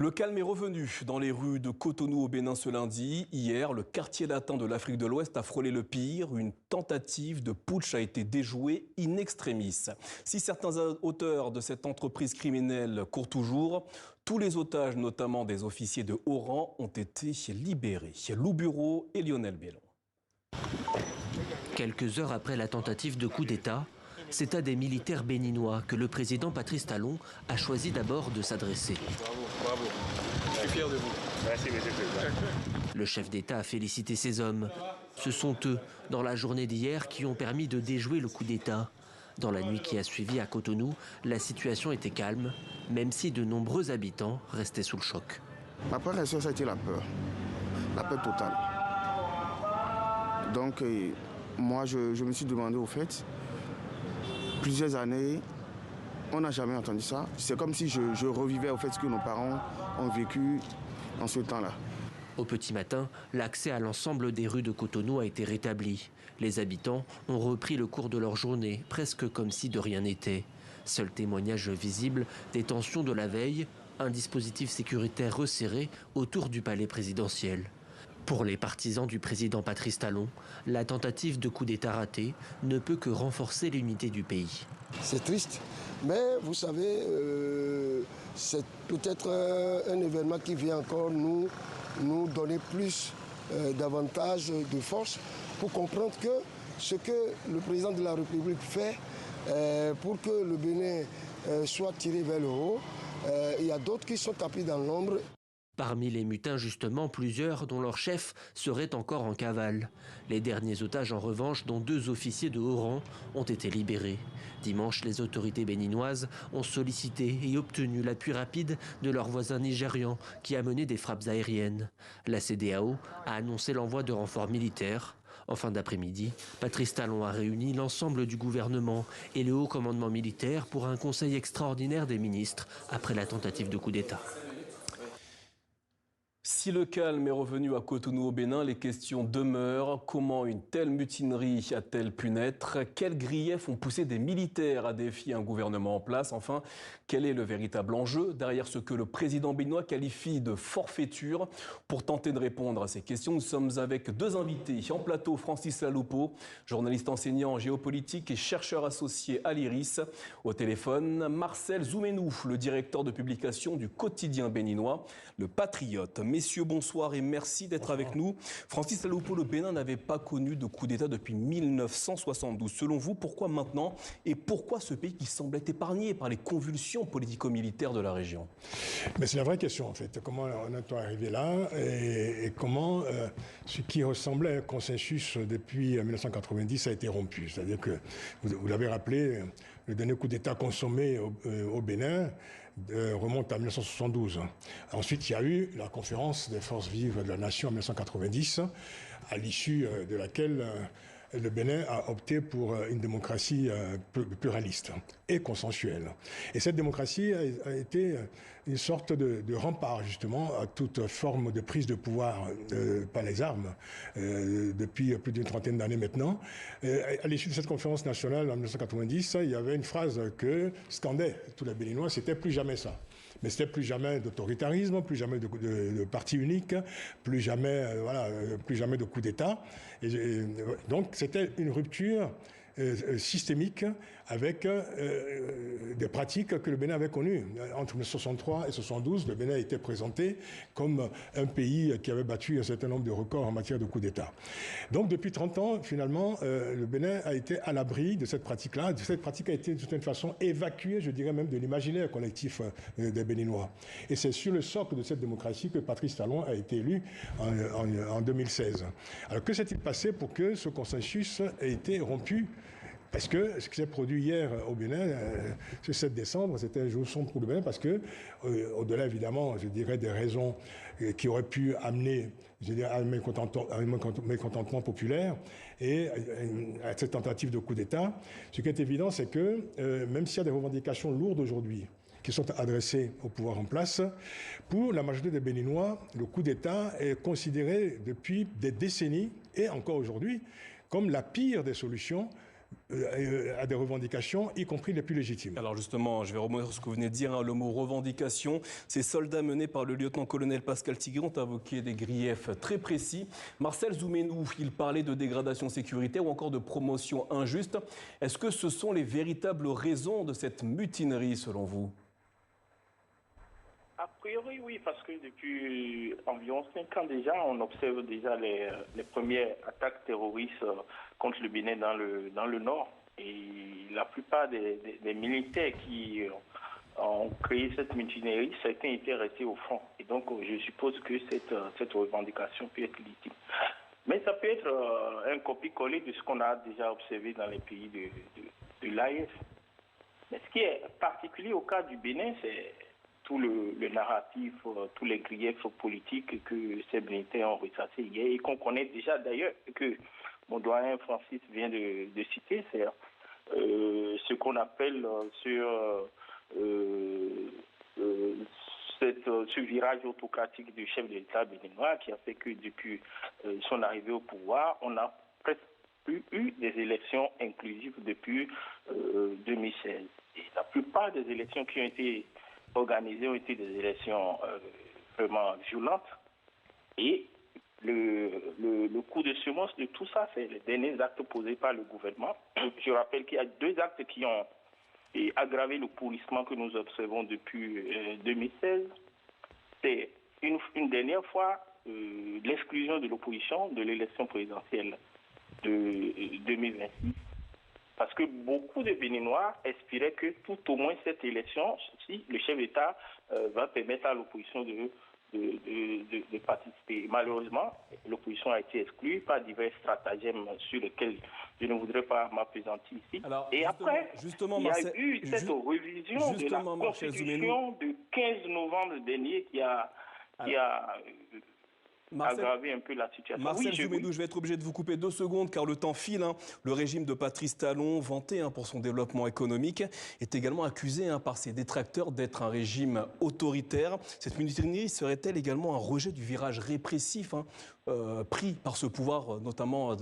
Le calme est revenu dans les rues de Cotonou au Bénin ce lundi. Hier, le quartier latin de l'Afrique de l'Ouest a frôlé le pire. Une tentative de putsch a été déjouée in extremis. Si certains auteurs de cette entreprise criminelle courent toujours, tous les otages, notamment des officiers de haut rang, ont été libérés. Lou Bureau et Lionel Bellon. Quelques heures après la tentative de coup d'État, c'est à des militaires béninois que le président Patrice Talon a choisi d'abord de s'adresser. Bravo, je suis fier de vous. Merci, monsieur le président. Le chef d'État a félicité ses hommes. Ce sont eux, dans la journée d'hier, qui ont permis de déjouer le coup d'État. Dans la nuit qui a suivi à Cotonou, la situation était calme, même si de nombreux habitants restaient sous le choc. Ma première réaction, ça a été la peur totale. Donc, moi, je me suis demandé au fait, plusieurs années, on n'a jamais entendu ça. C'est comme si je revivais au fait ce que nos parents ont vécu en ce temps-là. Au petit matin, l'accès à l'ensemble des rues de Cotonou a été rétabli. Les habitants ont repris le cours de leur journée, presque comme si de rien n'était. Seul témoignage visible des tensions de la veille, un dispositif sécuritaire resserré autour du palais présidentiel. Pour les partisans du président Patrice Talon, la tentative de coup d'État raté ne peut que renforcer l'unité du pays. C'est triste, mais vous savez, c'est peut-être un événement qui vient encore nous donner plus davantage de force pour comprendre que ce que le président de la République fait pour que le Bénin soit tiré vers le haut, il y a d'autres qui sont tapis dans l'ombre. Parmi les mutins, justement, plusieurs dont leur chef serait encore en cavale. Les derniers otages, en revanche, dont 2 officiers de haut rang, ont été libérés. Dimanche, les autorités béninoises ont sollicité et obtenu l'appui rapide de leurs voisins nigérians qui a mené des frappes aériennes. La CEDEAO a annoncé l'envoi de renforts militaires. En fin d'après-midi, Patrice Talon a réuni l'ensemble du gouvernement et le haut commandement militaire pour un conseil extraordinaire des ministres après la tentative de coup d'État. Si le calme est revenu à Cotonou au Bénin, les questions demeurent. Comment une telle mutinerie a-t-elle pu naître? Quels griefs ont poussé des militaires à défier un gouvernement en place? Enfin, quel est le véritable enjeu derrière ce que le président béninois qualifie de forfaiture? Pour tenter de répondre à ces questions, nous sommes avec 2 invités. En plateau, Francis Laloupo, journaliste enseignant en géopolitique et chercheur associé à l'IRIS. Au téléphone, Marcel Zoumenou, le directeur de publication du quotidien béninois, Le Patriote. Messieurs, bonsoir et merci d'être avec nous. Francis Laloupo, le Bénin n'avait pas connu de coup d'État depuis 1972. Selon vous, pourquoi maintenant? Et pourquoi ce pays qui semblait épargné par les convulsions politico-militaires de la région? Mais c'est la vraie question, en fait. Comment on est arrivé là et comment ce qui ressemblait à un consensus depuis 1990 a été rompu. C'est-à-dire que, vous l'avez rappelé, le dernier coup d'État consommé au Bénin remonte à 1972. Ensuite, il y a eu la conférence des forces vives de la nation en 1990, à l'issue de laquelle le Bénin a opté pour une démocratie pluraliste et consensuelle. Et cette démocratie a été une sorte de rempart, justement, à toute forme de prise de pouvoir par les armes depuis plus d'une trentaine d'années maintenant. À l'issue de cette conférence nationale en 1990, il y avait une phrase que scandaient tous les Béninois, c'était « plus jamais ça ». Mais c'était plus jamais d'autoritarisme, plus jamais de parti unique, plus jamais, plus jamais de coup d'État. Et donc c'était une rupture systémique avec des pratiques que le Bénin avait connues. Entre 1963 et 1972, le Bénin était présenté comme un pays qui avait battu un certain nombre de records en matière de coup d'État. Donc depuis 30 ans, finalement, le Bénin a été à l'abri de cette pratique-là. Cette pratique a été de toute façon évacuée, je dirais même, de l'imaginaire collectif des Béninois. Et c'est sur le socle de cette démocratie que Patrice Talon a été élu en 2016. Alors que s'est-il passé pour que ce consensus ait été rompu? Parce que ce qui s'est produit hier au Bénin, ce 7 décembre, c'était un jour sombre pour le Bénin, parce que, au-delà évidemment, je dirais, des raisons qui auraient pu amener, je dirais, à un mécontentement populaire et à cette tentative de coup d'État, ce qui est évident, c'est que même s'il y a des revendications lourdes aujourd'hui, qui sont adressées au pouvoir en place, pour la majorité des Béninois, le coup d'État est considéré depuis des décennies, et encore aujourd'hui, comme la pire des solutions à des revendications, y compris les plus légitimes. Alors justement, je vais rebondir sur ce que vous venez de dire, le mot revendication. Ces soldats menés par le lieutenant-colonel Pascal Tigre ont invoqué des griefs très précis. Marcel Zoumenou, il parlait de dégradation sécuritaire ou encore de promotion injuste. Est-ce que ce sont les véritables raisons de cette mutinerie selon vous? A priori, oui, parce que depuis environ 5 ans déjà, on observe déjà les premières attaques terroristes contre le Bénin dans le nord. Et la plupart des militaires qui ont créé cette mutinerie, certains étaient restés au front. Et donc, je suppose que cette revendication peut être légitime. Mais ça peut être un copier-coller de ce qu'on a déjà observé dans les pays de l'AES. Mais ce qui est particulier au cas du Bénin, c'est tout le narratif, tous les griefs politiques que ces militaires ont ressassés hier et qu'on connaît déjà d'ailleurs, que mon doyen Francis vient de citer, c'est ce qu'on appelle ce virage autocratique du chef de l'État béninois qui a fait que depuis son arrivée au pouvoir, on n'a presque plus eu des élections inclusives depuis 2016. Et la plupart des élections qui ont été organisées ont été des élections vraiment violentes. Et le coup de semonce de tout ça, c'est les derniers actes posés par le gouvernement. Je rappelle qu'il y a 2 actes qui ont aggravé le pourrissement que nous observons depuis 2016. C'est une dernière fois l'exclusion de l'opposition de l'élection présidentielle de 2026. Parce que beaucoup de Béninois espéraient que tout au moins cette élection, si le chef d'État va permettre à l'opposition de participer. Malheureusement, l'opposition a été exclue par divers stratagèmes sur lesquels je ne voudrais pas m'appesantir ici. Alors, et après, il y a eu cette révision de la Constitution du 15 novembre dernier qui a aggraver un peu la situation. Marcel Zoumenou, je vais être obligé de vous couper 2 secondes car le temps file. Le régime de Patrice Talon, vanté pour son développement économique, est également accusé par ses détracteurs d'être un régime autoritaire. Cette mutinerie serait-elle également un rejet du virage répressif pris par ce pouvoir, notamment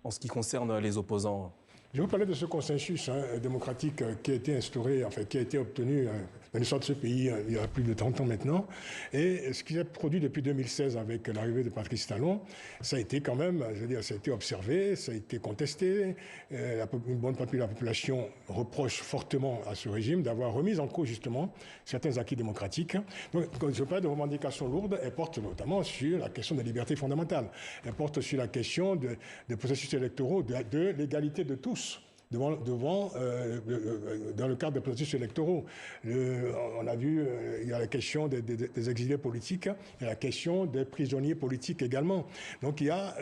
en ce qui concerne les opposants? Je vous parlais de ce consensus démocratique qui a été instauré, qui a été obtenu dans l'histoire de ce pays il y a plus de 30 ans maintenant. Et ce qui s'est produit depuis 2016 avec l'arrivée de Patrice Talon, ça a été quand même, je veux dire, ça a été observé, ça a été contesté. Une bonne partie de la population reproche fortement à ce régime d'avoir remis en cause justement certains acquis démocratiques. Donc, quand je parle de revendications lourdes, elles portent notamment sur la question des libertés fondamentales. Elles portent sur la question des processus électoraux, de l'égalité de tous. Dans le cadre des processus électoraux. On a vu, il y a la question des exilés politiques, il y a la question des prisonniers politiques également. Donc il y a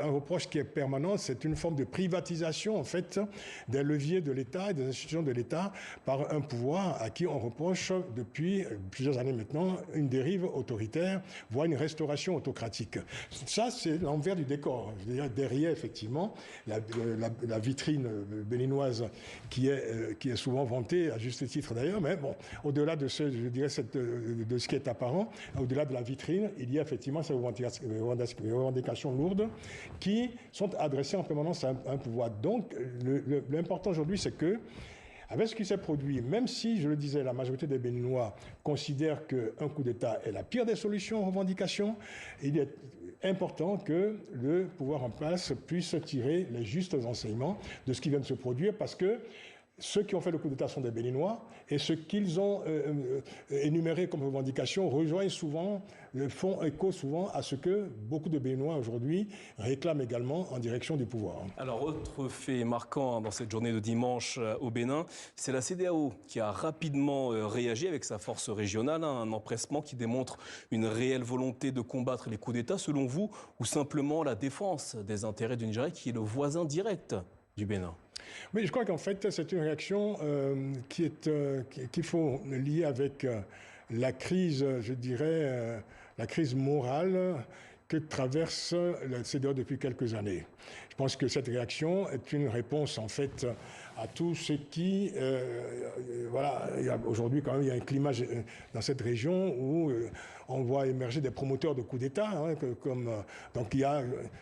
un reproche qui est permanent, c'est une forme de privatisation en fait des leviers de l'État et des institutions de l'État par un pouvoir à qui on reproche depuis plusieurs années maintenant une dérive autoritaire, voire une restauration autocratique. Ça, c'est l'envers du décor. Je veux dire, derrière, effectivement, la vitrine béninoise qui est souvent vantée, à juste titre d'ailleurs, mais bon, au-delà de ce, je dirais, de ce qui est apparent, au-delà de la vitrine, il y a effectivement ces revendications lourdes qui sont adressées en permanence à un pouvoir. Donc, l'important aujourd'hui, c'est que avec ce qui s'est produit, même si, je le disais, la majorité des Béninois considèrent qu'un coup d'État est la pire des solutions aux revendications, il est important que le pouvoir en place puisse tirer les justes enseignements de ce qui vient de se produire, parce que ceux qui ont fait le coup d'État sont des Béninois, et ce qu'ils ont énuméré comme revendication rejoignent souvent, font écho souvent à ce que beaucoup de Béninois aujourd'hui réclament également en direction du pouvoir. Alors, autre fait marquant dans cette journée de dimanche au Bénin, c'est la CEDEAO qui a rapidement réagi avec sa force régionale, un empressement qui démontre une réelle volonté de combattre les coups d'État, selon vous, ou simplement la défense des intérêts du Nigeria, qui est le voisin direct du Bénin? Oui, je crois qu'en fait, c'est une réaction qu'il faut lier avec la crise, je dirais, la crise morale que traverse la CEDEAO depuis quelques années. Je pense que cette réaction est une réponse en fait à tout ce qui, voilà, aujourd'hui quand même il y a un climat dans cette région où on voit émerger des promoteurs de coups d'État, hein, donc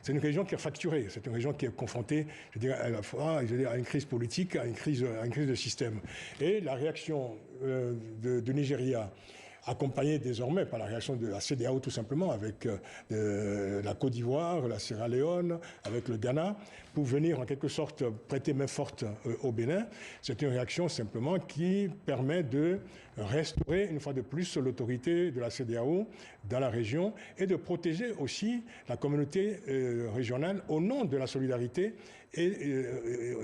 c'est une région qui est fracturée, c'est une région qui est confrontée, je dirais, à la fois, à une crise politique, à une crise de système. Et la réaction de Nigeria, accompagné désormais par la réaction de la CEDEAO tout simplement, avec la Côte d'Ivoire, la Sierra Leone, avec le Ghana, pour venir en quelque sorte prêter main forte au Bénin. C'est une réaction simplement qui permet de restaurer une fois de plus l'autorité de la CEDEAO dans la région et de protéger aussi la communauté régionale au nom de la solidarité et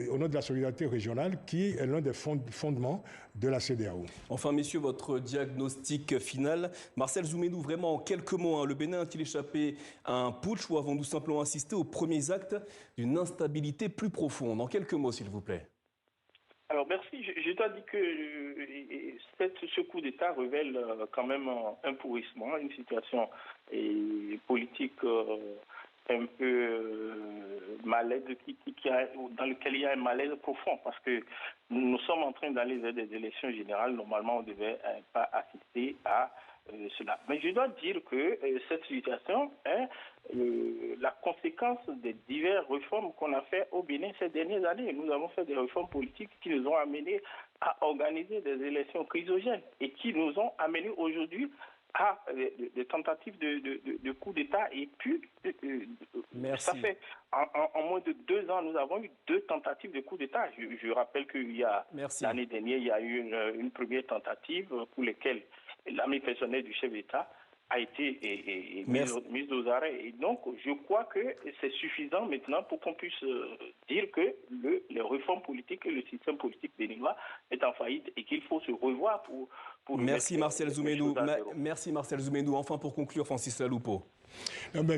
au nom de la solidarité régionale qui est l'un des fondements de la CEDEAO. Enfin, messieurs, votre diagnostic final. Marcel Zoumédou, vraiment en quelques mots, hein, le Bénin a-t-il échappé à un putsch ou avons-nous simplement assisté aux premiers actes d'une instabilité plus profonde? En quelques mots, s'il vous plaît. Alors merci. Je dois dire que ce coup d'État révèle quand même un pourrissement, une situation politique un peu malaise, dans lequel il y a un malaise profond, parce que nous sommes en train d'aller vers des élections générales. Normalement, on ne devait pas assister à cela. Mais je dois dire que cette situation est la conséquence des diverses réformes qu'on a fait au Bénin ces dernières années. Nous avons fait des réformes politiques qui nous ont amenés à organiser des élections chrysogènes et qui nous ont amenés aujourd'hui à des tentatives de coup d'État. Et puis, ça fait en moins de 2 ans, nous avons eu 2 tentatives de coup d'État. Je rappelle qu'il y a l'année dernière, il y a eu une première tentative pour laquelle l'ami personnel du chef d'État a été mise aux arrêts. Et donc, je crois que c'est suffisant maintenant pour qu'on puisse dire que les réformes politiques et le système politique béninois est en faillite et qu'il faut se revoir pour Merci Marcel Zoumédou. Merci Marcel Zoumédou. Enfin, pour conclure, Francis Laloupo.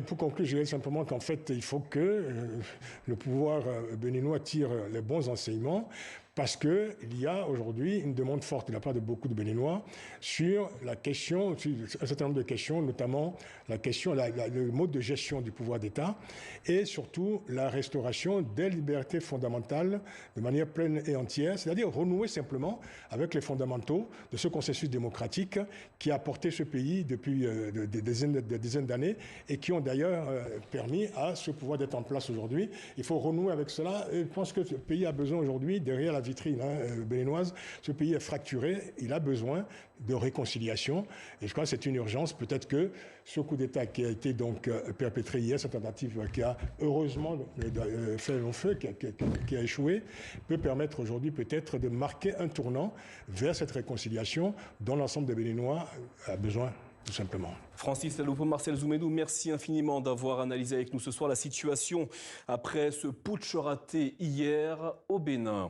Pour conclure, je dirais simplement qu'en fait, il faut que le pouvoir béninois tire les bons enseignements, parce qu'il y a aujourd'hui une demande forte de la part de beaucoup de Béninois sur la question, sur un certain nombre de questions, notamment la question, le mode de gestion du pouvoir d'État et surtout la restauration des libertés fondamentales de manière pleine et entière, c'est-à-dire renouer simplement avec les fondamentaux de ce consensus démocratique qui a porté ce pays depuis des dizaines d'années et qui ont d'ailleurs permis à ce pouvoir d'être en place aujourd'hui. Il faut renouer avec cela. Et je pense que ce pays a besoin aujourd'hui, derrière la vitrine béninoise, ce pays est fracturé, il a besoin de réconciliation et je crois que c'est une urgence. Peut-être que ce coup d'État qui a été donc perpétré hier, cette tentative qui a heureusement fait long feu, qui a échoué, peut permettre aujourd'hui peut-être de marquer un tournant vers cette réconciliation dont l'ensemble des Béninois a besoin. Tout simplement. Francis Laloupo, Marcel Zoumédou, merci infiniment d'avoir analysé avec nous ce soir la situation après ce putsch raté hier au Bénin.